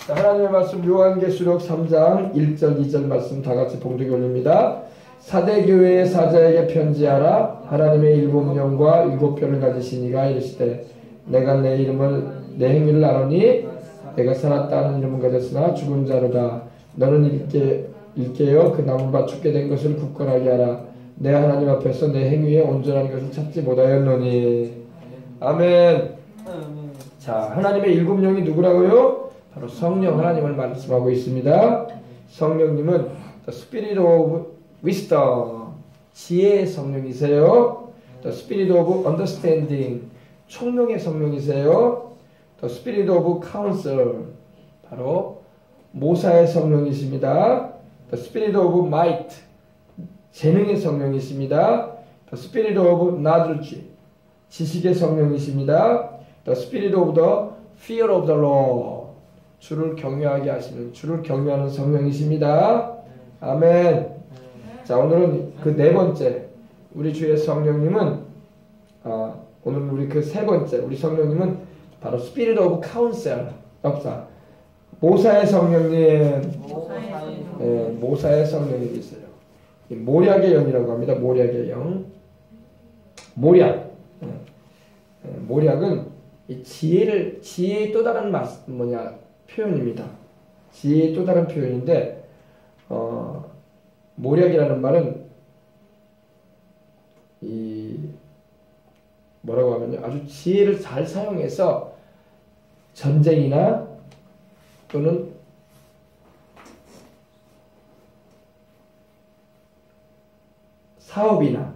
하나님의 말씀 요한계시록 3장 1절 2절 말씀 다같이 봉독해 올립니다. 사대교회의 사자에게 편지하라. 하나님의 일곱 영과 일곱 별을 가지신 이가 이르시되 내가 내 이름을 내 행위를 아노니 내가 살았다는 이름은 가졌으나 죽은 자로다. 너는 일깨어 그 나무밭 죽게 된 것을 굳건하게 하라. 내 하나님 앞에서 내 행위에 온전한 것을 찾지 못하였노니. 아멘. 자, 하나님의 일곱 영이 누구라고요? 바로 성령 하나님을 말씀하고 있습니다. 성령님은 The Spirit of Wisdom, 지혜의 성령이세요. The Spirit of Understanding, 총명의 성령이세요. The Spirit of Counsel, 바로 모사의 성령이십니다. The Spirit of Might, 재능의 성령이십니다. The Spirit of Knowledge, 지식의 성령이십니다. The Spirit of the Fear of the Lord, 주를 경외하게 하시는, 주를 경외하는 성령이십니다. 아멘. 자, 오늘은 그 네 번째 우리 주의 성령님은 오늘 우리 그 세 번째 우리 성령님은 바로 Spirit of Counsel, 모사의 성령님. 모사의 성령이 있어요. 모략의 영이라고 합니다. 모략의 영. 모략은 지혜의 또 다른 표현입니다. 지혜의 또 다른 표현인데, 모략이라는 말은 뭐라고 하면요, 아주 지혜를 잘 사용해서 전쟁이나 또는 사업이나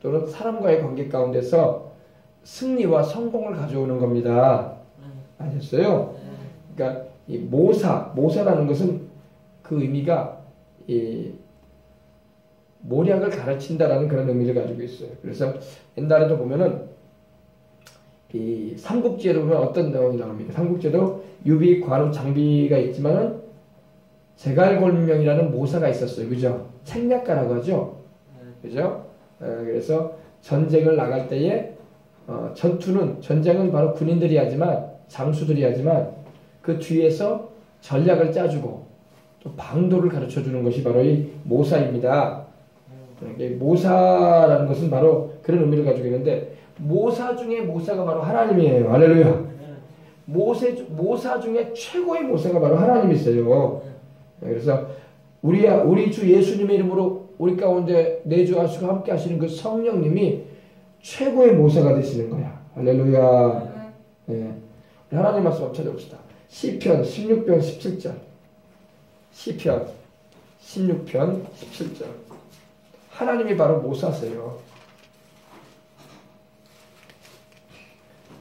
또는 사람과의 관계 가운데서 승리와 성공을 가져오는 겁니다. 아셨어요? 그러니까 이 모사라는 것은 그 의미가 모략을 가르친다라는 그런 의미를 가지고 있어요. 그래서 옛날에도 보면은 이 삼국지에도 보면 어떤 내용이 나옵니까? 삼국지에도 유비, 관우, 장비가 있지만은 제갈골명이라는 모사가 있었어요. 그죠? 책략가라고 하죠. 그죠? 그래서 전쟁을 나갈 때에 전쟁은 바로 군인들이 하지만, 장수들이 하지만 그 뒤에서 전략을 짜주고 또 방도를 가르쳐주는 것이 바로 이 모사입니다. 모사라는 것은 바로 그런 의미를 가지고 있는데, 모사 중에 모사가 바로 하나님이에요. 할렐루야. 모사 중에 최고의 모사가 바로 하나님이세요. 그래서 우리 주 예수님의 이름으로 우리 가운데 내주하시고 함께 하시는 그 성령님이 최고의 모사가 되시는 거야. 할렐루야. 네. 하나님 말씀 한번 찾아봅시다. 시편 16편 17절. 시편 16편 17절. 하나님이 바로 모사세요.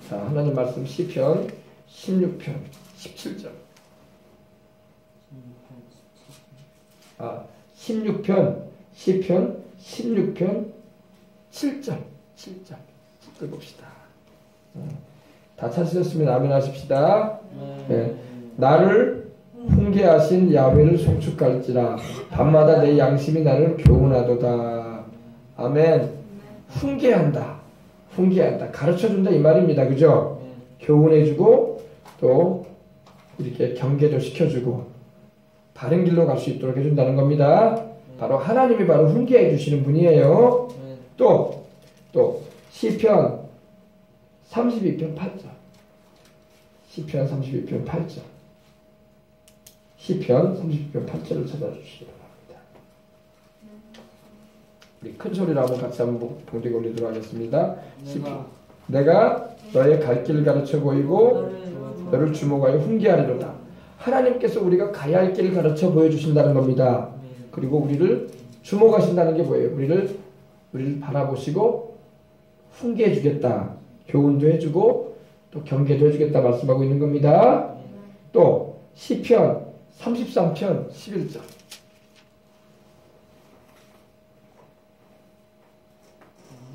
자, 하나님 말씀 시편 16편 17절. 시편 16편 7절. 7절. 읽어봅시다. 다 찾으셨으면 아멘 하십시다. 네. 나를 훈계하신 야훼를 송축할지라 밤마다 내 양심이 나를 교훈하도다. 아멘. 훈계한다. 가르쳐준다 이 말입니다. 그죠? 교훈해주고 또 이렇게 경계도 시켜주고 바른 길로 갈 수 있도록 해준다는 겁니다. 바로 하나님이 바로 훈계해 주시는 분이에요. 또 시편 32편 8절. 시편 32편 8절. 시편 32편 8절을 찾아주시기 바랍니다. 우리 큰 소리로 한번 같이 한번 봉독해 올리도록 하겠습니다. 내가 너의 갈 길을 가르쳐 보이고 너를 주목하여 훈계하리로다. 하나님께서 우리가 가야 할 길을 가르쳐 보여주신다는 겁니다. 그리고 우리를 주목하신다는 게 뭐예요? 우리를 바라보시고 훈계해 주겠다. 교훈도 해주고 또 경계도 해주겠다 말씀하고 있는 겁니다. 또 시편 33편 11절.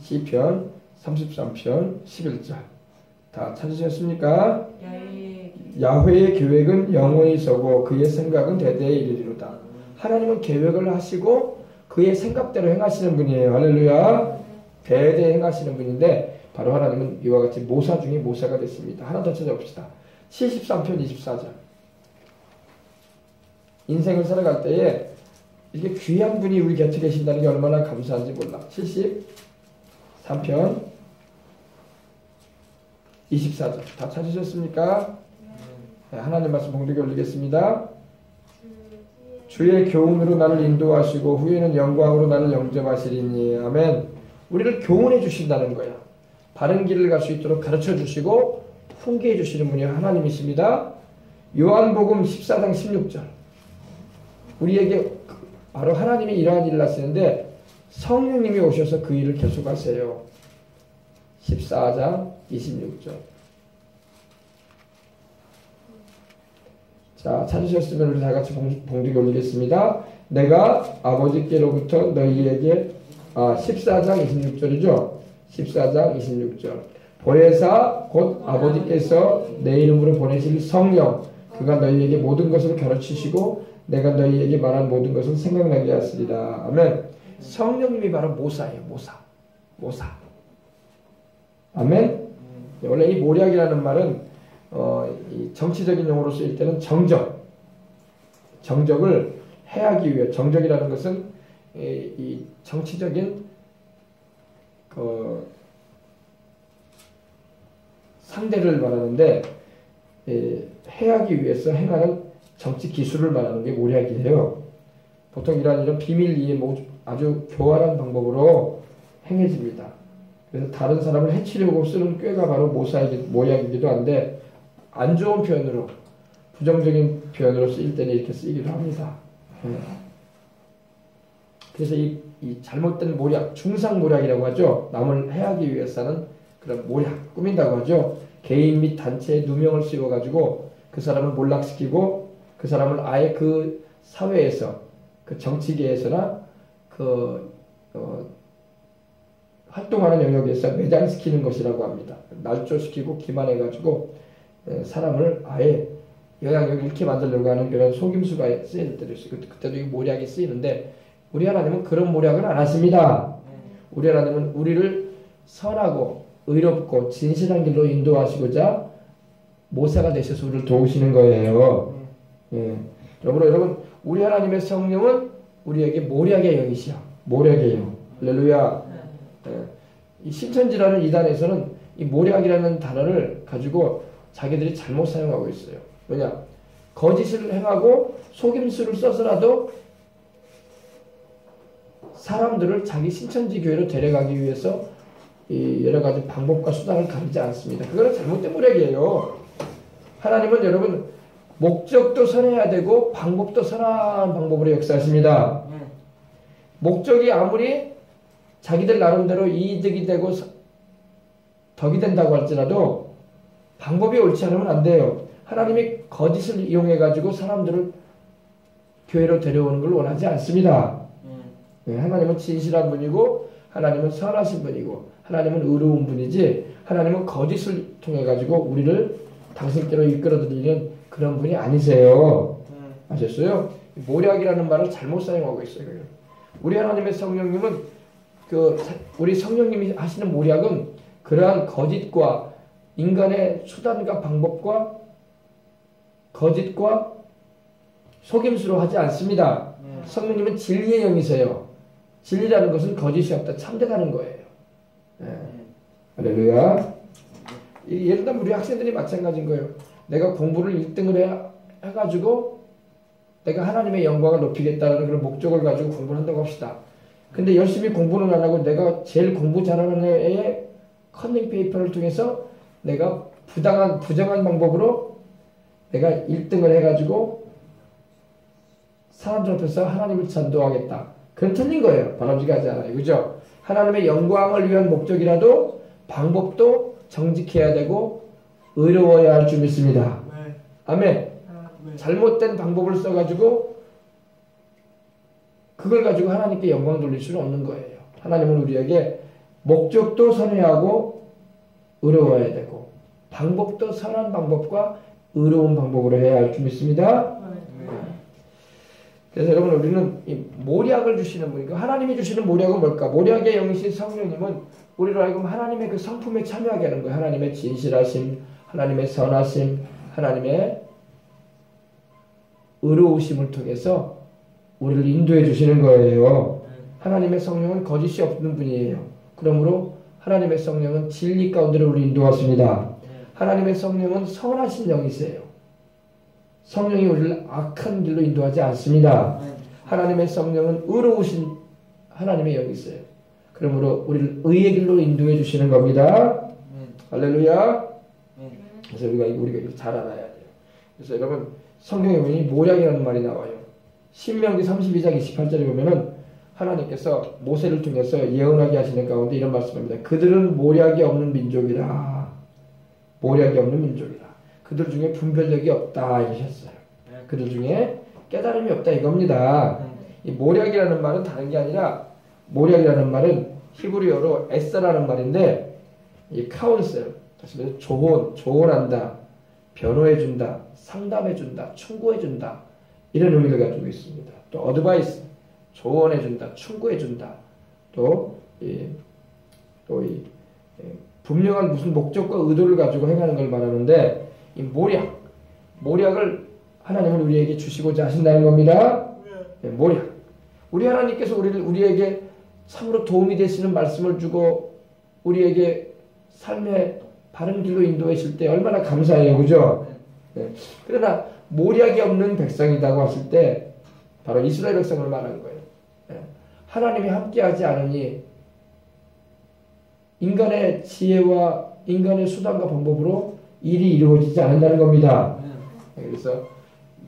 시편 33편 11절. 다 찾으셨습니까? 야훼의 계획은 영원히 서고 그의 생각은 대대에 이르리로다. 하나님은 계획을 하시고 그의 생각대로 행하시는 분이에요. 할렐루야. 대대에 행하시는 분인데 바로 하나님은 이와 같이 모사 중에 모사가 됐습니다. 하나 더 찾아봅시다. 73편 24절. 인생을 살아갈 때에 이렇게 귀한 분이 우리 곁에 계신다는 게 얼마나 감사한지 몰라. 73편 24절 다 찾으셨습니까? 네, 하나님 말씀 봉독에 올리겠습니다. 주의 교훈으로 나를 인도하시고 후에는 영광으로 나를 영접하시리니. 아멘. 우리를 교훈해 주신다는 거야. 바른 길을 갈 수 있도록 가르쳐 주시고 훈계해 주시는 분이 하나님이십니다. 요한복음 14장 16절 우리에게 바로 하나님이 이러한 일을 하시는데 성령님이 오셔서 그 일을 계속하세요. 14장 26절. 자, 찾으셨으면 우리 다 같이 봉독에 올리겠습니다. 내가 아버지께로부터 너희에게 14장 26절이죠. 14장 26절. 보혜사 곧 아버지께서 내 이름으로 보내실 성령 그가 너희에게 모든 것을 가르치시고 내가 너희에게 말한 모든 것을 생각나게 하시리라. 아멘. 성령님이 바로 모사예요. 모사. 아멘. 원래 이 모략이라는 말은 이 정치적인 용어로 쓰일 때는 정적을 해하기 위해 정적이라는 것은 이 정치적인 상대를 말하는데 해하기 위해서 행하는 정치 기술을 말하는 게 모략이에요. 보통 이런 비밀 이해 아주 교활한 방법으로 행해집니다. 그래서 다른 사람을 해치려고 쓰는 꾀가 바로 모략이기도 한데 안 좋은 표현으로 부정적인 표현으로 쓰일 때는 이렇게 쓰이기도 합니다. 그래서 이 잘못된 모략, 중상모략이라고 하죠. 남을 해하기 위해서 하는 그런 모략, 꾸민다고 하죠. 개인 및 단체에 누명을 씌워가지고 그 사람을 몰락시키고 그 사람을 아예 그 사회에서 그 정치계에서나 활동하는 영역에서 매장시키는 것이라고 합니다. 날조시키고 기만해가지고 사람을 아예 영향력을 잃게 만들려고 하는 그런 속임수가 쓰일 때도 있어요. 그때도 이 모략이 쓰이는데 우리 하나님은 그런 모략을 안 하십니다. 우리 하나님은 우리를 선하고 의롭고 진실한 길로 인도하시고자 모사가 되셔서 우리를 도우시는 거예요. 여러분 우리 하나님의 성령은 우리에게 모략의 영이시여. 모략의 영. 할렐루야. 이 신천지라는 이단에서는 이 모략이라는 단어를 가지고 자기들이 잘못 사용하고 있어요. 왜냐? 거짓을 행하고 속임수를 써서라도 사람들을 자기 신천지 교회로 데려가기 위해서 이 여러 가지 방법과 수단을 가리지 않습니다. 그거는 잘못된 모략이에요. 하나님은 여러분 목적도 선해야 되고 방법도 선한 방법으로 역사하십니다. 목적이 아무리 자기들 나름대로 이득이 되고 덕이 된다고 할지라도 방법이 옳지 않으면 안 돼요. 하나님이 거짓을 이용해 가지고 사람들을 교회로 데려오는 걸 원하지 않습니다. 하나님은 진실한 분이고 하나님은 선하신 분이고 하나님은 의로운 분이지 하나님은 거짓을 통해 가지고 우리를 당신께로 이끌어들이는 그런 분이 아니세요. 아셨어요? 모략이라는 말을 잘못 사용하고 있어요. 우리 하나님의 성령님은 우리 성령님이 하시는 모략은 그러한 거짓과 인간의 수단과 방법과 거짓과 속임수로 하지 않습니다. 성령님은 진리의 영이세요. 진리라는 것은 거짓이 없다. 참되다는 거예요. 할렐루야. 예를 들면 우리 학생들이 마찬가지인 거예요. 내가 공부를 1등을 해가지고 내가 하나님의 영광을 높이겠다는 그런 목적을 가지고 공부를 한다고 합시다. 근데 열심히 공부는 안 하고 내가 제일 공부 잘하는 애의 컨닝 페이퍼를 통해서 내가 부정한 방법으로 내가 1등을 해가지고 사람들 앞에서 하나님을 전도하겠다. 그건 틀린 거예요. 바람직하지 않아요. 그죠? 하나님의 영광을 위한 목적이라도 방법도 정직해야 되고 의로워야 할 줄 믿습니다. 아멘. 잘못된 방법을 써가지고 그걸 가지고 하나님께 영광 돌릴 수는 없는 거예요. 하나님은 우리에게 목적도 선회하고 의로워야 되고 방법도 선한 방법과 의로운 방법으로 해야 할 줄 믿습니다. 그래서 여러분 우리는 이 모략을 주시는 분이고 하나님이 주시는 모략은 뭘까? 모략의 영이신 성령님은 우리로 하여금 하나님의 그 성품에 참여하게 하는 거예요. 하나님의 진실하심, 하나님의 선하심, 하나님의 의로우심을 통해서 우리를 인도해 주시는 거예요. 하나님의 성령은 거짓이 없는 분이에요. 그러므로 하나님의 성령은 진리 가운데로 우리를 인도하십니다. 하나님의 성령은 선하신 영이세요. 성령이 우리를 악한 길로 인도하지 않습니다. 하나님의 성령은 의로우신 하나님의 영이세요. 그러므로 우리를 의의 길로 인도해 주시는 겁니다. 할렐루야. 그래서 우리가 이거 잘 알아야 돼요. 그래서 여러분 성경에 보면 모략이라는 말이 나와요. 신명기 32장 28절에 보면은 하나님께서 모세를 통해서 예언하게 하시는 가운데 이런 말씀입니다. 그들은 모략이 없는 민족이라. 모략이 없는 민족이라. 그들 중에 분별력이 없다 이러셨어요. 그들 중에 깨달음이 없다 이겁니다. 이 모략이라는 말은 다른 게 아니라 모략이라는 말은 히브리어로 에스라는 말인데 이 카운셀, 다시 말해서 조언한다, 변호해준다, 상담해준다, 충고해준다 이런 의미를 가지고 있습니다. 또 어드바이스, 조언해준다, 충고해준다, 또 분명한 무슨 목적과 의도를 가지고 행하는 걸 말하는데 이 모략을 하나님은 우리에게 주시고자 하신다는 겁니다. 모략. 우리 하나님께서 우리에게 참으로 도움이 되시는 말씀을 주고 우리에게 삶의 바른 길로 인도해 주실 때 얼마나 감사해요. 그죠? 네. 그러나 모략이 없는 백성이라고 하실 때 바로 이스라엘 백성을 말하는 거예요. 네. 하나님이 함께하지 않으니 인간의 지혜와 인간의 수단과 방법으로 일이 이루어지지 않는다는 겁니다. 네. 그래서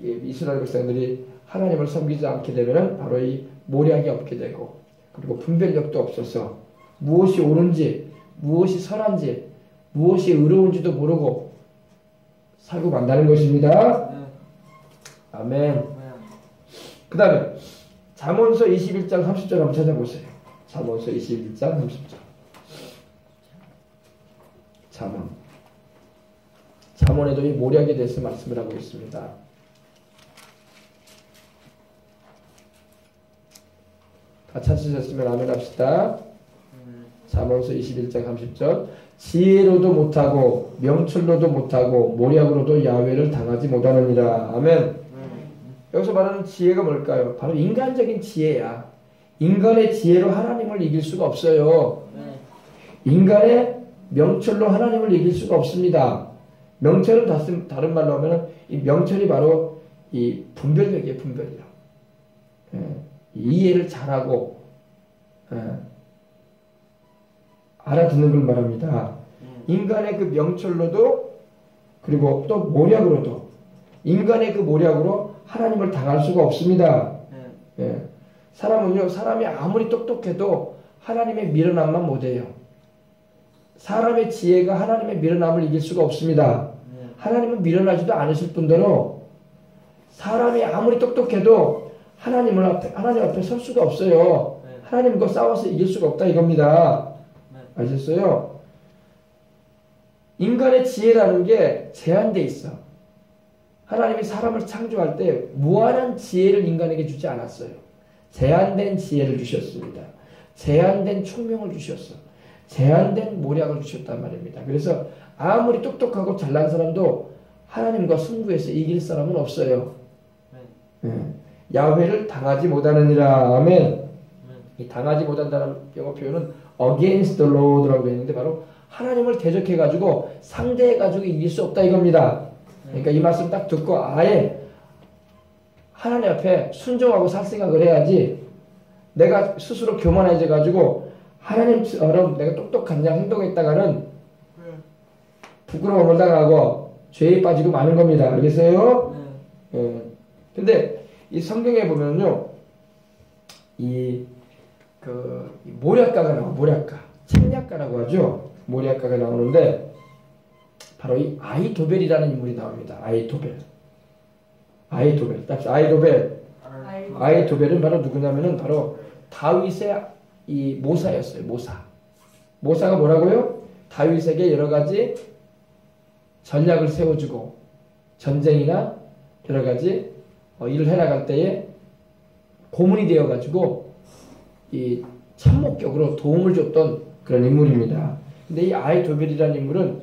이스라엘 백성들이 하나님을 섬기지 않게 되면 바로 이 모략이 없게 되고 그리고 분별력도 없어서 무엇이 옳은지 무엇이 선한지 무엇이 의로운지도 모르고 살고 만다는 것입니다. 아멘. 그 다음에 잠언서 21장 30절 한번 찾아보세요. 잠언서 21장 30절. 잠언에도 이 모략에 대해서 말씀을 하고 있습니다. 다 찾으셨으면 아멘 합시다. 잠언서 21장 30절. 지혜로도 못하고 명철로도 못하고 모략으로도 야훼를 당하지 못하느니라. 아멘. 여기서 말하는 지혜가 뭘까요? 바로 인간적인 지혜야. 인간의 지혜로 하나님을 이길 수가 없어요. 인간의 명철로 하나님을 이길 수가 없습니다. 명철은 다른 말로 하면 이 명철이 바로 이 분별력이에요. 분별력. 이해를 잘하고 알아듣는 걸 말합니다. 인간의 그 명철로도 그리고 또 모략으로도 인간의 그 모략으로 하나님을 당할 수가 없습니다. 사람이 아무리 똑똑해도 하나님의 미련함만 못해요. 사람의 지혜가 하나님의 미련함을 이길 수가 없습니다. 하나님은 미련하지도 않으실 뿐더러 사람이 아무리 똑똑해도 하나님 앞에 설 수가 없어요. 하나님과 싸워서 이길 수가 없다 이겁니다. 아셨어요? 인간의 지혜라는 게 제한돼 있어. 하나님이 사람을 창조할 때 무한한 지혜를 인간에게 주지 않았어요. 제한된 지혜를 주셨습니다. 제한된 총명을 주셨어. 제한된 모략을 주셨단 말입니다. 그래서 아무리 똑똑하고 잘난 사람도 하나님과 승부해서 이길 사람은 없어요. 야훼를 당하지 못하느니라. 아멘. 이 당하지 못한다는 영어 표현은 against the Lord라고 했는데 바로 하나님을 대적해가지고 상대해가지고 이길 수 없다 이겁니다. 그러니까 이 말씀 딱 듣고 아예 하나님 앞에 순종하고 살 생각을 해야지 내가 스스로 교만해져가지고 하나님처럼 내가 똑똑한 양 행동했다가는 부끄러움을 당하고 죄에 빠지고 마는 겁니다. 알겠어요? 근데 이 성경에 보면요, 이 모략가가 나와. 모략가, 책략가라고 하죠. 모략가가 나오는데 바로 이 아히도벨이라는 인물이 나옵니다. 아히도벨. 딱 아히도벨은 바로 누구냐면은 바로 다윗의 이 모사였어요. 모사가 뭐라고요? 다윗에게 여러 가지 전략을 세워주고 전쟁이나 여러 가지 일을 해나갈 때에 고문이 되어가지고 이 참목격으로 도움을 줬던 그런 인물입니다. 근데 이 아히도벨이라는 인물은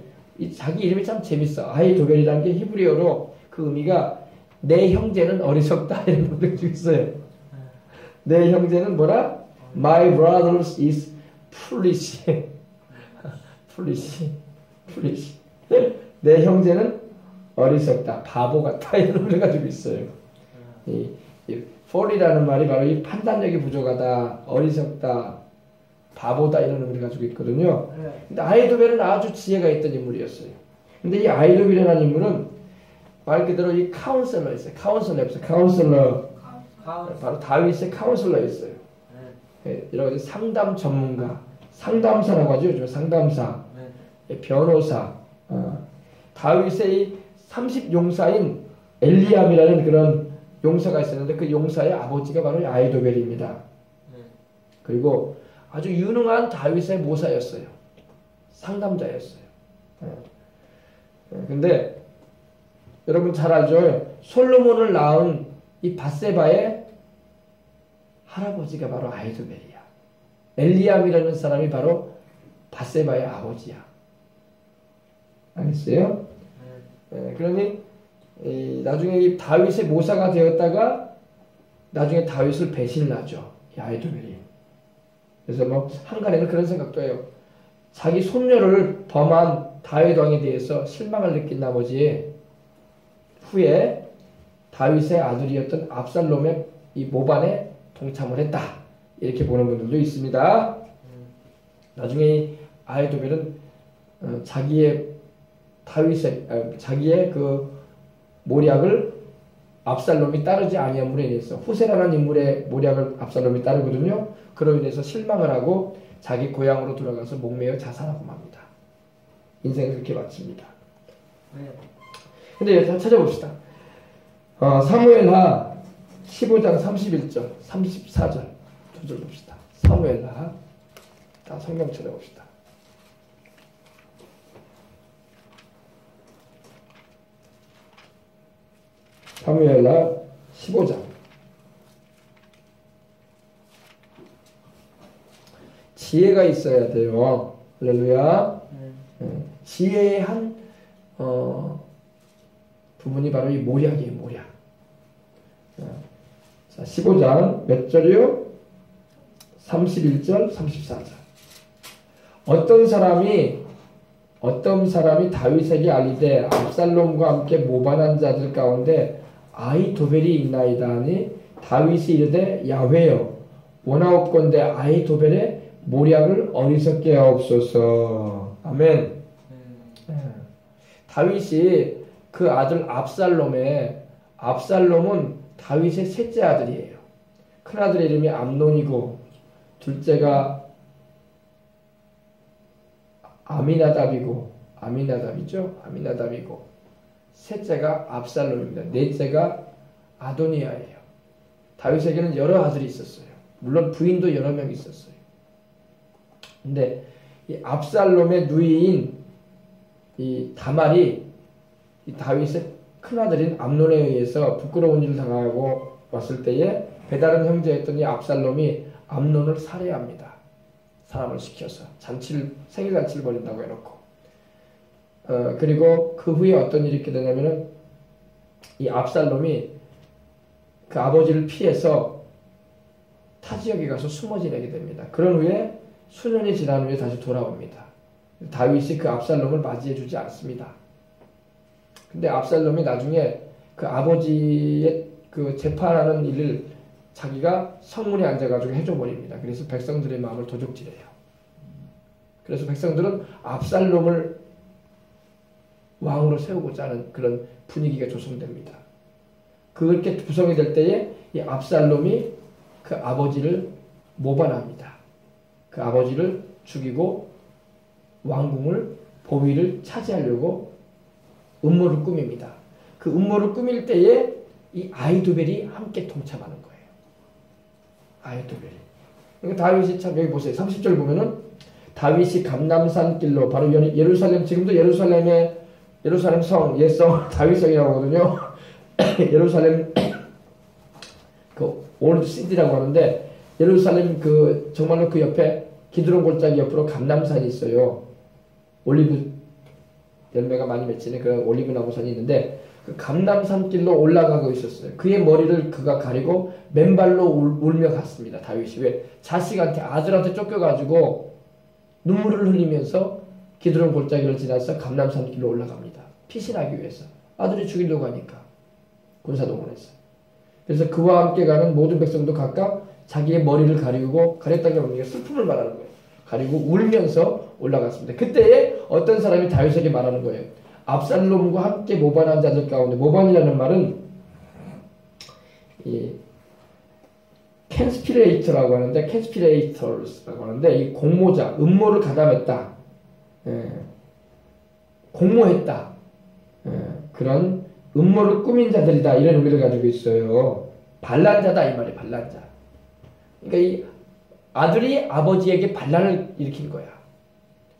자기 이름이 참 재밌어. 아히도벨이라는 게 히브리어로 그 의미가 내 형제는 어리석다 이런 분들 좀 있어요. 내 형제는 뭐라? My brothers is foolish. foolish. foolish. 내 형제는 어리석다, 바보 같다 이런 걸 가지고 있어요. 이 fool이라는 말이 바로 이 판단력이 부족하다, 어리석다, 바보다 이런 의미를 가지고 있거든요. 근데 아히도벨은 아주 지혜가 있던 인물이었어요. 근데 이 아히도벨이라는 인물은 말 그대로 이 카운슬러였어요. 카운슬러. 바로 다윗의 카운슬러였어요. 여러 가지 상담 전문가, 상담사라고 하죠. 요즘 상담사, 변호사. 다윗의 30용사인 엘리암이라는 그런 용사가 있었는데 그 용사의 아버지가 바로 아히도벨입니다. 그리고 아주 유능한 다윗의 모사였어요. 상담자였어요. 근데 여러분 잘 알죠? 솔로몬을 낳은 이 밧세바의 할아버지가 바로 아히도벨이야. 엘리암이라는 사람이 바로 밧세바의 아버지야. 알겠어요? 그러니 나중에 이 다윗의 모사가 되었다가 나중에 다윗을 배신하죠. 이 아히도벨이. 그래서 뭐 한간에는 그런 생각도 해요. 자기 손녀를 범한 다윗 왕에 대해서 실망을 느낀 나머지 후에 다윗의 아들이었던 압살롬의 이 모반에 동참을 했다. 이렇게 보는 분들도 있습니다. 나중에 아히도벨은 자기의 그 모략을 압살롬이 따르지 아니함으로 인해서 후세라는 인물의 모략을 압살롬이 따르거든요. 그로 인해서 실망을 하고 자기 고향으로 돌아가서 목매어 자살하고 맙니다. 인생을 그렇게 마칩니다. 근데 일단 찾아봅시다. 사무엘하 15장 31절, 34절 두 절 봅시다. 사무엘하 다 성경 찾아봅시다. 사무엘하 15장 지혜가 있어야 돼요. 할렐루야. 지혜의 한 부분이 바로 이 모략이에요. 모략. 자, 15장 몇 절이요? 31절, 34절. 어떤 사람이 다윗에게 알리되 압살롬과 함께 모반한 자들 가운데 아히도벨이 있나이다 하니 다윗이 이르되 야훼여 원하옵건대 아히도벨의 모략을 어리석게 하옵소서. 아멘. 다윗이 그 아들 압살롬은 다윗의 셋째 아들이에요. 큰아들의 이름이 암논이고 둘째가 아미나답이고 셋째가 압살롬입니다. 넷째가 아도니아예요. 다윗에게는 여러 아들이 있었어요. 물론 부인도 여러 명 있었어요. 근데 이 압살롬의 누이인 이 다말이 이 다윗의 큰아들인 암논에 의해서 부끄러운 일을 당하고 왔을 때에 배다른 형제였던 이 압살롬이 암논을 살해합니다. 사람을 시켜서 생일잔치를 벌인다고 해놓고 그리고 그 후에 어떤 일이 있게 되냐면은 이 압살롬이 그 아버지를 피해서 타 지역에 가서 숨어 지내게 됩니다. 그런 후에 수년이 지난 후에 다시 돌아옵니다. 다윗이 그 압살롬을 맞이해 주지 않습니다. 근데 압살롬이 나중에 그 아버지의 그 재판하는 일을 자기가 성문에 앉아가지고 해줘버립니다. 그래서 백성들의 마음을 도적질해요. 그래서 백성들은 압살롬을 왕으로 세우고자 하는 그런 분위기가 조성됩니다. 그렇게 구성이 될 때에 이 압살롬이 그 아버지를 모반합니다. 그 아버지를 죽이고 왕궁을 보위를 차지하려고 음모를 꾸밉니다. 그 음모를 꾸밀 때에 이 아히도벨이 함께 동참하는 거예요. 아히도벨이. 그러니까 다윗이 참 여기 보세요. 30절 보면은 다윗이 감람산 길로 바로 예루살렘 지금도 예루살렘 성 옛성 다윗성이라고 하거든요. 예루살렘 그 올드 시티라고 하는데 예루살렘 그 정말로 그 옆에 기드론 골짜기 옆으로 감람산이 있어요. 올리브 열매가 많이 맺히는 그 올리브 나무산이 있는데 그 감람산길로 올라가고 있었어요. 그의 머리를 그가 가리고 맨발로 울며 갔습니다. 다윗이. 왜? 자식한테, 아들한테 쫓겨가지고 눈물을 흘리면서 기드론 골짜기를 지나서 감람산길로 올라갑니다. 피신하기 위해서. 아들이 죽이려고 하니까. 군사동원에서. 그래서 그와 함께 가는 모든 백성도 각각 자기의 머리를 가리고, 가렸다는 게 뭡니까? 슬픔을 말하는 거예요. 가리고 울면서 올라갔습니다. 그때에 어떤 사람이 다윗에게 말하는 거예요. 압살롬과 함께 모반한 자들 가운데, 모반이라는 말은 이 컨스피레이터라고 하는데, 컨스피레이터스라고 하는데, 이 공모자, 음모를 가담했다, 공모했다, 그런 음모를 꾸민 자들이다, 이런 의미를 가지고 있어요. 반란자다 이 말이에요. 반란자. 그러니까 이 아들이 아버지에게 반란을 일으킨 거야.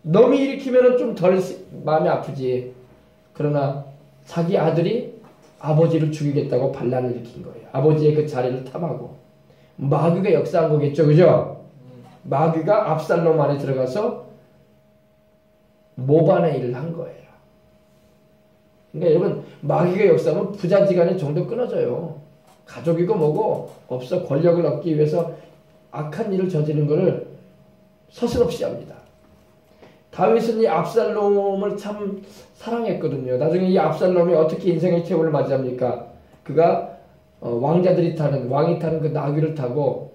너무 일으키면 좀 덜 마음이 아프지. 그러나 자기 아들이 아버지를 죽이겠다고 반란을 일으킨 거예요. 아버지의 그 자리를 탐하고. 마귀가 역사한 거겠죠. 그죠? 마귀가 압살롬 안에 들어가서 모반의 일을 한 거예요. 그러니까 여러분, 마귀가 역사하면 부자지간에 정도 끊어져요. 가족이고 뭐고 없어. 권력을 얻기 위해서 악한 일을 저지른 것을 서슴없이 합니다. 다윗은 이 압살롬을 참 사랑했거든요. 나중에 이 압살롬이 어떻게 인생의 최후를 맞이합니까? 그가 왕이 타는 그 나귀를 타고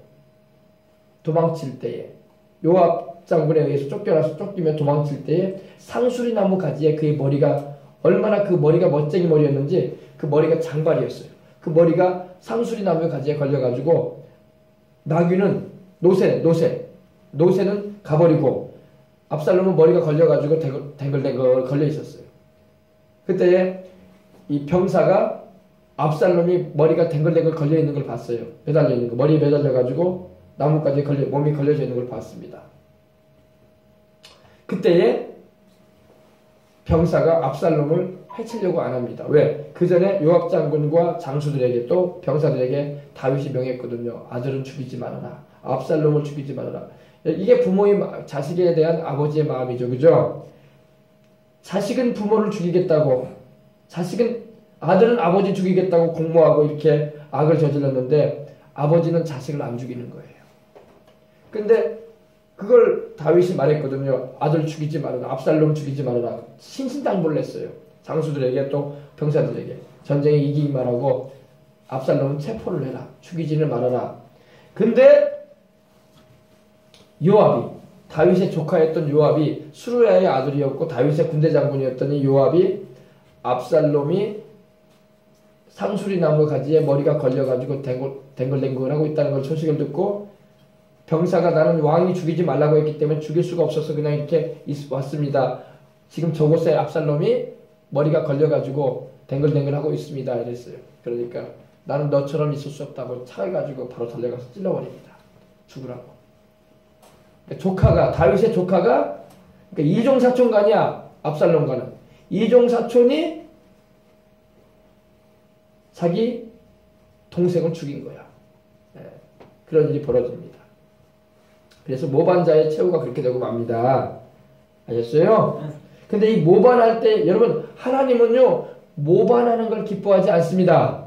도망칠 때에, 요압 장군에 의해서 쫓기며 도망칠 때에 상수리 나무 가지에 그의 머리가, 얼마나 그 머리가 멋쟁이 머리였는지 그 머리가 장발이었어요. 그 머리가 상수리 나무 가지에 걸려가지고 나귀는 노새는 가버리고 압살롬은 머리가 걸려가지고 댕글댕글 걸려 있었어요. 그때 이 병사가 압살롬이 머리가 댕글댕글 걸려 있는 걸 봤어요. 매달려 있는 거, 머리에 매달려가지고 나무까지 몸이 걸려져 있는 걸 봤습니다. 그때에 병사가 압살롬을 해치려고 안 합니다. 왜? 그 전에 요압 장군과 장수들에게, 또 병사들에게 다윗이 명했거든요. 아들은 죽이지 말아라. 압살롬을 죽이지 말아라. 이게 부모의, 자식에 대한 아버지의 마음이죠. 그죠? 자식은 부모를 죽이겠다고, 아들은 아버지 죽이겠다고 공모하고 이렇게 악을 저질렀는데 아버지는 자식을 안 죽이는 거예요. 근데 그걸 다윗이 말했거든요. 아들 죽이지 말아라. 압살롬 죽이지 말아라. 신신당부를 했어요. 장수들에게, 또 병사들에게. 전쟁에 이기기만 하고 압살롬은 체포를 해라. 죽이지는 말아라. 근데 요압이, 다윗의 조카였던 요압이, 수루야의 아들이었고 다윗의 군대 장군이었던 이 요압이 압살롬이 상수리 나무 가지에 머리가 걸려가지고 댕글댕글하고 있다는 걸 소식을 듣고, 병사가 나는 왕이 죽이지 말라고 했기 때문에 죽일 수가 없어서 그냥 이렇게 왔습니다. 지금 저곳에 압살롬이 머리가 걸려가지고 댕글댕글하고 있습니다. 이랬어요. 그러니까 나는 너처럼 있을 수 없다고 차에 가지고 바로 달려가서 찔러버립니다. 죽으라고. 그러니까 다윗의 조카가, 그러니까 이종사촌가 아니야. 압살롬과는. 이종사촌이 자기 동생을 죽인 거야. 그런 일이 벌어집니다. 그래서 모반자의 최후가 그렇게 되고 맙니다. 아셨어요? 근데 이 모반할 때, 여러분, 하나님은요, 모반하는 걸 기뻐하지 않습니다.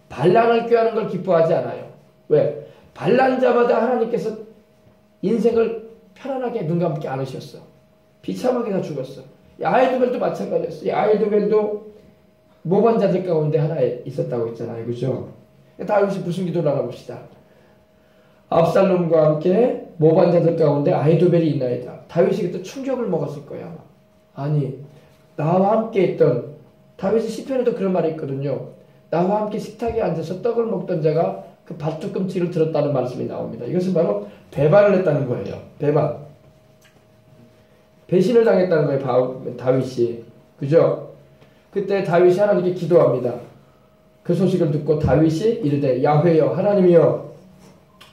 반란을 꾀하는 걸 기뻐하지 않아요. 왜? 반란자마다 하나님께서 인생을 편안하게 눈 감게 않으셨어. 비참하게 다 죽었어. 이 아히도벨도 마찬가지였어. 이 아히도벨도 모반자들 가운데 하나에 있었다고 했잖아요. 그죠? 다윗이 무슨 기도를 하나 봅시다. 압살롬과 함께 모반자들 가운데 아히도벨이 있나이다. 다윗이 그때 충격을 먹었을 거야. 아니, 나와 함께 있던, 다윗이 시편에도 그런 말이 있거든요. 나와 함께 식탁에 앉아서 떡을 먹던 자가 그 밭두꿈치를 들었다는 말씀이 나옵니다. 이것은 바로 배반을 했다는 거예요. 배반. 배신을 당했다는 거예요. 다윗이. 그죠? 그때 다윗이 하나님께 기도합니다. 그 소식을 듣고 다윗이 이르되, 야훼여 하나님이여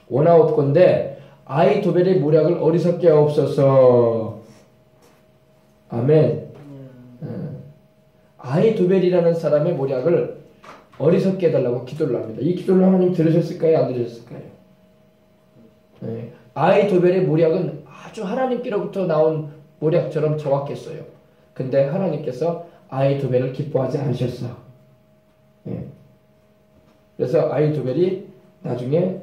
원하옵건대 아히도벨의 모략을 어리석게 하옵소서. 아멘. 아히도벨이라는 사람의 모략을 어리석게 해달라고 기도를 합니다. 이 기도를 하나님 들으셨을까요? 안 들으셨을까요? 아히도벨의 모략은 아주 하나님께로부터 나온 모략처럼 정확했어요. 근데 하나님께서 아히도벨을 기뻐하지 않으셨어. 예. 그래서 아히도벨이 나중에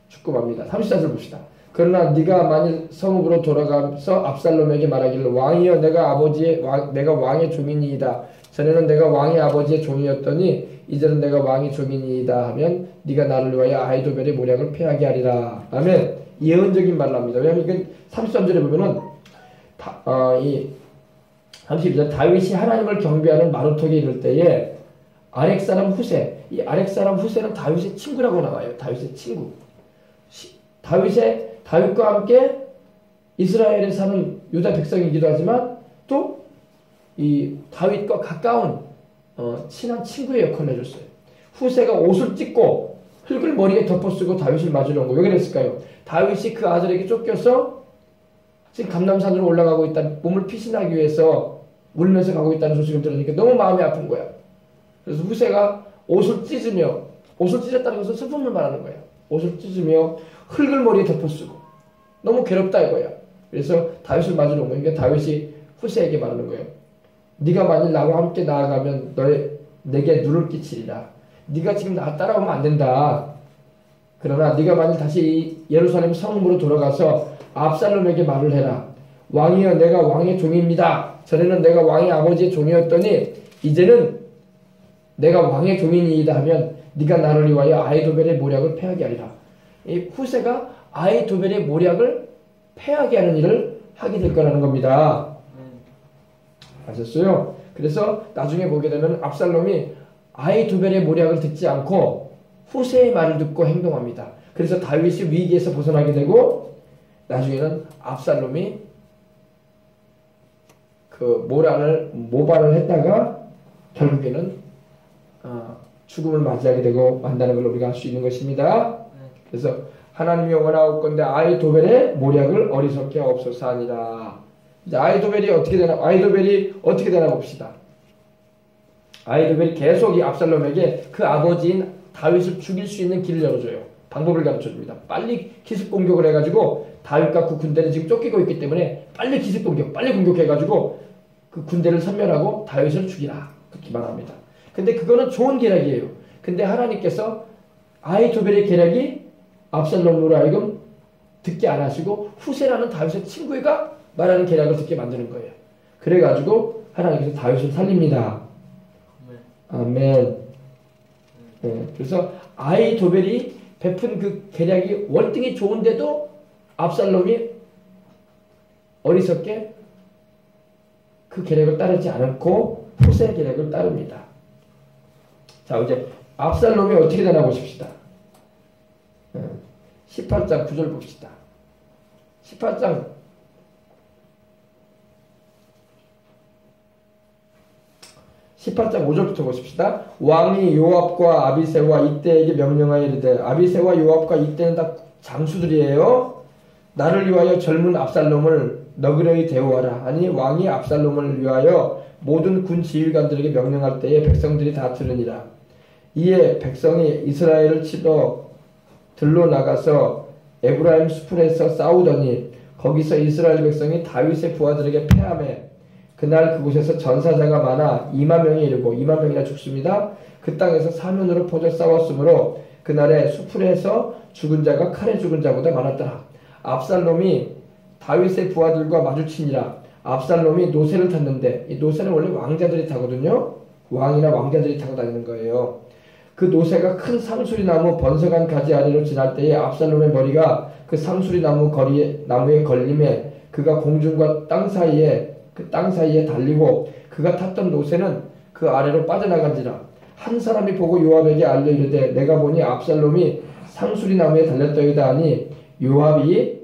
죽고 맙니다. 34절 봅시다. 그러나 네가 만일 성읍으로 돌아가서 압살롬에게 말하기를 왕이여 내가 왕의 종이니이다. 전에는 내가 왕의 아버지의 종이었더니 이제는 내가 왕의 종이니이다 하면 네가 나를 위하여 아히도벨의 모략을 패하게 하리라. 라면 예언적인 말을 합니다. 왜냐하면 이건 33절에 보면은 이 32절 다윗이 하나님을 경배하는 마루턱에 이를 때에 아렉 사람 후세, 이 아렉 사람 후세는 다윗의 친구라고 나와요. 다윗의 친구. 다윗과 함께 이스라엘에 사는 유다 백성이기도 하지만 또 이 다윗과 가까운 친한 친구의 역할을 해줬어요. 후세가 옷을 찢고 흙을 머리에 덮어쓰고 다윗을 맞으러 온 거. 왜 그랬을까요? 다윗이 그 아들에게 쫓겨서 지금 감람산으로 올라가고 있다, 몸을 피신하기 위해서 울면서 가고 있다는 소식을 들으니까 너무 마음이 아픈 거야. 그래서 후세가 옷을 찢었다는 것은 슬픔을 말하는 거야. 옷을 찢으며 흙을 머리에 덮어쓰고 너무 괴롭다 이거야. 그래서 다윗을 맞으러 온 거야. 그러니까 다윗이 후세에게 말하는 거예요. 네가 만일 나와 함께 나아가면 내게 눈을 끼치리라. 네가 지금 나 따라오면 안 된다. 그러나 네가 만일 다시 예루살렘 성읍으로 돌아가서 압살롬에게 말을 해라. 왕이여 내가 왕의 종입니다. 전에는 내가 왕의 아버지의 종이었더니 이제는 내가 왕의 종이니이다 하면 네가 나를 위하여 아히도벨의 모략을 패하게 하리라. 이 후세가 아히도벨의 모략을 패하게 하는 일을 하게 될 거라는 겁니다. 아셨어요? 그래서 나중에 보게 되면 압살롬이 아히도벨의 모략을 듣지 않고 후세의 말을 듣고 행동합니다. 그래서 다윗이 위기에서 벗어나게 되고 나중에는 압살롬이 그 모발을 했다가 결국에는 죽음을 맞이하게 되고 만다는 걸 우리가 알 수 있는 것입니다. 그래서 하나님이 원하옵건대 아히도벨의 모략을 어리석게 없소서 하니라. 이제 아히도벨이 어떻게 되나 봅시다. 아히도벨이 계속 이 압살롬에게 그 아버지인 다윗을 죽일 수 있는 길을 열어줘요. 방법을 가르쳐줍니다. 빨리 기습 공격을 해가지고 다윗과 그 군대는 지금 쫓기고 있기 때문에 빨리 기습 공격, 빨리 공격해가지고 그 군대를 섬멸하고 다윗을 죽이라. 그렇게 말합니다. 근데 그거는 좋은 계략이에요. 근데 하나님께서 아히도벨의 계략이 압살롬으로 하여금 듣게 안 하시고 후세라는 다윗의 친구가 말하는 계략을 듣게 만드는 거예요. 그래가지고 하나님께서 다윗을 살립니다. 아멘. 네, 그래서 아히도벨이 베푼 그 계략이 월등히 좋은데도 압살롬이 어리석게 그 계략을 따르지 않고 후세의 계략을 따릅니다. 자, 이제 압살롬이 어떻게 되나 보십시다. 18장 9절 봅시다. 18장 5절부터 보십시다. 왕이 요압과 아비새와 이때에게 명령하여 이르되, 아비새와 요압과 이때는 다 장수들이에요. 나를 위하여 젊은 압살롬을 너그러이 대우하라. 아니 왕이 압살롬을 위하여 모든 군 지휘관들에게 명령할 때에 백성들이 다 들으니라. 이에 백성이 이스라엘을 치러 들로 나가서 에브라임 수풀에서 싸우더니 거기서 이스라엘 백성이 다윗의 부하들에게 패하매 그날 그곳에서 전사자가 많아 2만 명이 이르고 2만 명이나 죽습니다. 그 땅에서 사면으로 퍼져 싸웠으므로 그날에 수풀에서 죽은 자가 칼에 죽은 자보다 많았더라. 압살롬이 다윗의 부하들과 마주치니라. 압살롬이 노새를 탔는데, 이 노새는 원래 왕자들이 타거든요. 왕이나 왕자들이 타고 다니는 거예요. 그 노새가 큰 상수리나무 번성한 가지 아래로 지날 때에 압살롬의 머리가 그 상수리나무 나무에 걸림에 그가 공중과 땅 사이에 달리고 그가 탔던 노새는 그 아래로 빠져나간지라. 한 사람이 보고 요압에게 알려 이르되 내가 보니 압살롬이 상수리나무에 달렸더이다 하니 요압이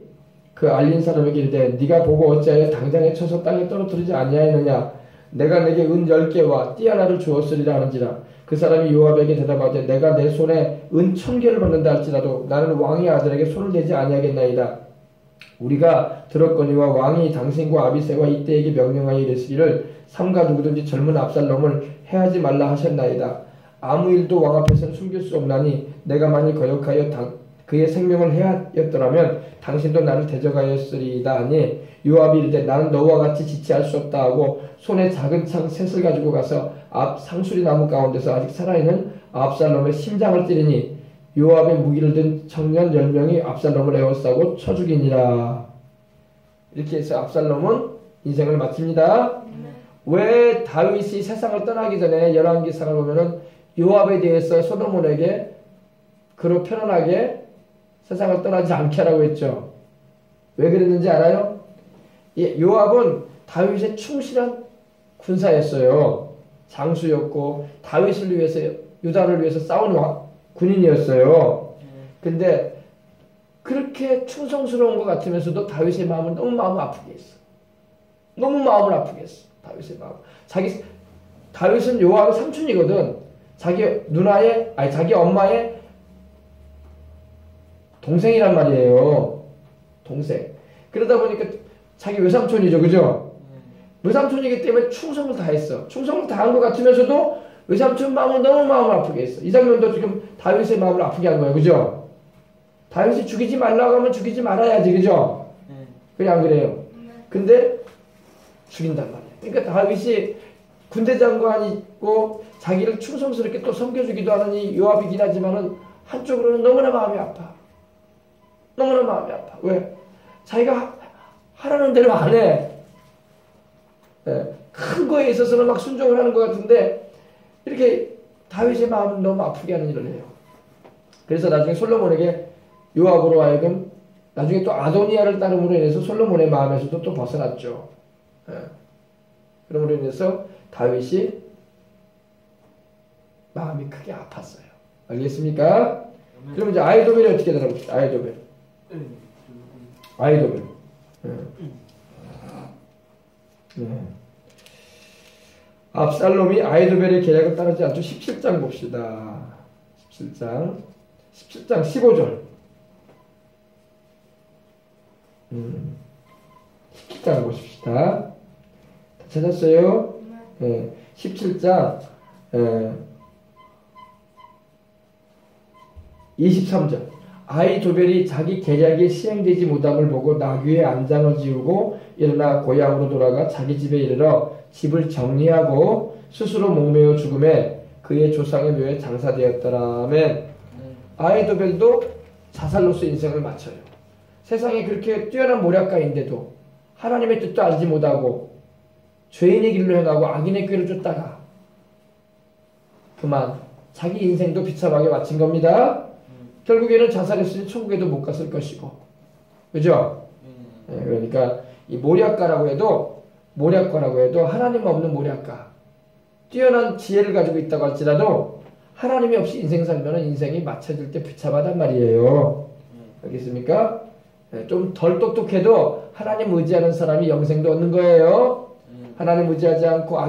그 알린 사람에게 이르되 네가 보고 어찌하여 당장에 쳐서 땅에 떨어뜨리지 아니하였느냐. 내가 내게 은 10개와 띠 하나를 주었으리라 하는지라. 그 사람이 요압에게 대답하되 내가 내 손에 은 1000개를 받는다 할지라도 나는 왕의 아들에게 손을 대지 아니하겠나이다. 우리가 들었거니와 왕이 당신과 아비새와 이때에게 명령하여 이르시기를 삼가 누구든지 젊은 압살롬을 해하지 말라 하셨나이다. 아무 일도 왕 앞에서는 숨길 수 없나니 내가 만일 거역하여 그의 생명을 해하였더라면 당신도 나를 대적하였으리이다 하니 요압이 이르되 나는 너와 같이 지체할 수 없다 하고 손에 작은 창 셋을 가지고 가서 앞 상수리 나무 가운데서 아직 살아있는 압살롬의 심장을 찌르니 요압의 무기를 든 청년 10명이 압살롬을 에워싸고 쳐 죽이니라. 이렇게 해서 압살롬은 인생을 마칩니다. 왜 다윗이 세상을 떠나기 전에 열왕기상을 보면은 요압에 대해서 솔로몬에게 그로 편안하게 세상을 떠나지 않게 하라고 했죠. 왜 그랬는지 알아요? 요압은 다윗의 충실한 군사였어요. 장수였고 다윗을 위해서 유다를 위해서 싸운 군인이었어요. 근데 그렇게 충성스러운 것 같으면서도 다윗의 마음은 너무 마음을 아프게 했어. 너무 마음을 아프게 했어. 다윗의 마음. 다윗은 요압의 삼촌이거든. 자기 누나의 자기 엄마의 동생이란 말이에요. 동생. 그러다 보니까 자기 외삼촌이죠. 그죠? 외삼촌이기 때문에 충성을 다했어. 충성을 다한 것 같으면서도 외삼촌 마음은 너무 마음을 아프게 했어. 이 장면도 지금 다윗의 마음을 아프게 한 거예요. 그죠? 다윗이 죽이지 말라고 하면 죽이지 말아야지. 그죠? 그래 안 그래요? 근데 죽인단 말이야. 그러니까 다윗이 군대 장관이고 자기를 충성스럽게 또 섬겨주기도 하는 이 요압이긴 하지만은 한쪽으로는 너무나 마음이 아파. 너무나 마음이 아파. 왜? 자기가 하라는 대로 안 해. 큰 거에 있어서는 막 순종을 하는 것 같은데 이렇게 다윗의 마음은 너무 아프게 하는 일을 해요. 그래서 나중에 솔로몬에게 요압으로 하여금 나중에 또 아도니아를 따름으로 인해서 솔로몬의 마음에서도 또 벗어났죠. 그러므로 인해서 다윗이 마음이 크게 아팠어요. 알겠습니까? 그럼 이제 아히도벨이 어떻게 되나 봅시다. 아히도벨. 압살롬이 아히도벨의 계략을 따르지 않죠. 17장 봅시다. 17장 15절. 17장 보십시다. 찾았어요? 17장 23절. 아히도벨이 자기 계략이 시행되지 못함을 보고 나귀에 안장을 지우고 일어나 고향으로 돌아가 자기 집에 이르러 집을 정리하고 스스로 목매어 죽음에 그의 조상의 묘에 장사되었더라면 아히도벨도 자살로서 인생을 마쳐요. 세상에 그렇게 뛰어난 모략가인데도 하나님의 뜻도 알지 못하고 죄인의 길로 행하고 악인의 꾀를 쫓다가 그만 자기 인생도 비참하게 마친 겁니다. 결국에는 자살했으니 천국에도 못 갔을 것이고, 그죠? 그러니까 이 모략가라고 해도 하나님 없는 모략가, 뛰어난 지혜를 가지고 있다고 할지라도 하나님이 없이 인생 살면 인생이 맞춰질 때 비참하단 말이에요. 알겠습니까? 좀 덜 똑똑해도 하나님 의지하는 사람이 영생도 얻는 거예요. 하나님 의지하지 않고